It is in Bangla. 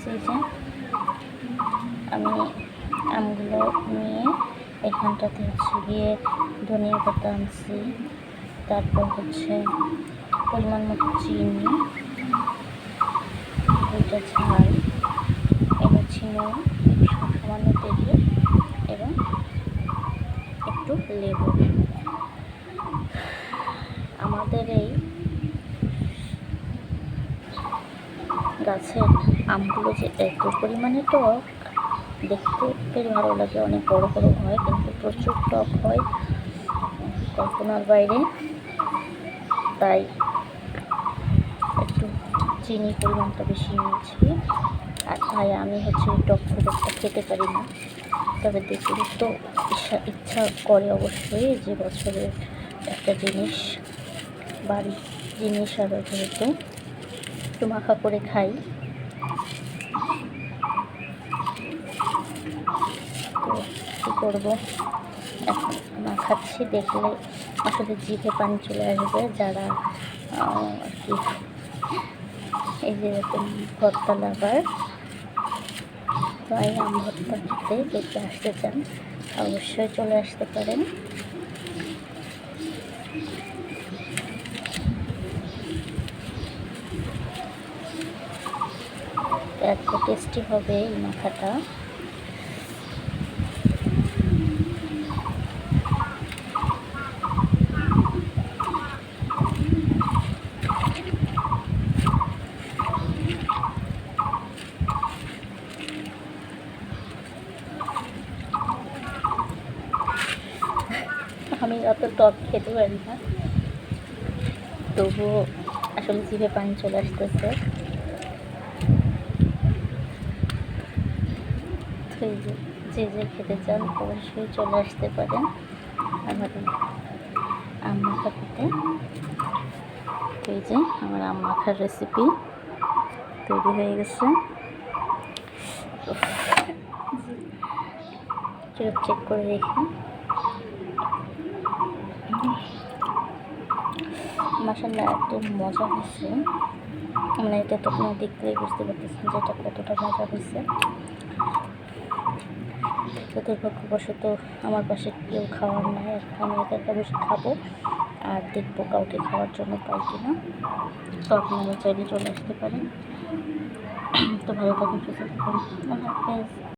সেই যে আমি আমগুলো নিয়ে এখানটাতে হচ্ছে গিয়ে ধনিয়া পাতা আনছি, তারপর হচ্ছে পরিমাণ মতো চিনি, 2টা ঝাল, এনেছি নুন, সামান্য তেল এবং একটু লেবু। আমাদের এই গাছের আমগুলো যে এত পরিমাণে টক, দেখতে বেশ ভালো লাগে, অনেক বড় বড় হয় কিন্তু প্রচুর টক হয়, কল্পনার বাইরে। তাই একটু চিনির পরিমাণটা বেশি নিয়েছি। আর তাই আমি হচ্ছে টক খুব একটা খেতে পারি না, তবে দেখতে তো ইচ্ছা করে অবশ্যই, যে বছরের একটা জিনিস, বাড়ির জিনিস, আর যেহেতু একটু মাখা করে খাই। তো কী করবো, এখন মাখাচ্ছি, দেখলে আসলে জিভে পানি চলে আসবে, যারা আর কি এই যে এরকম ভর্তা লাভার, তাই আম ভর্তা খেতে দেখতে আসতে চান অবশ্যই চলে আসতে পারেন। এত টেস্টি হবে এই মাখাটা। আমি অত টক খেতে পারি না, তবুও আসলে জিভে পানি চলে আসতেছে। যে যে খেতে চান অবশ্যই চলে আসতে পারেন আমার আম মাখা খেতে। তো এই যে আমার আম মাখার রেসিপি তৈরি হয়ে গেছে। চেক করে দেখি, মাশাআল্লাহ এত মজা হয়েছে, মানে এটা তো আপনারা দেখলেই বুঝতে পারতেছেন যে এটা কতটা মজা হয়েছে। দুর্ভাগ্যবশত আমার পাশে কেউ খাওয়ার নাই, আমি একা বসে খাবো আর দেখবো কাউকে খাওয়ার জন্য পাই কিনা। তো আপনারা চাইলে চলে আসতে পারেন। তো ভালো থাকুন, সুস্থ থাকুন, আল্লাহ হাফেজ।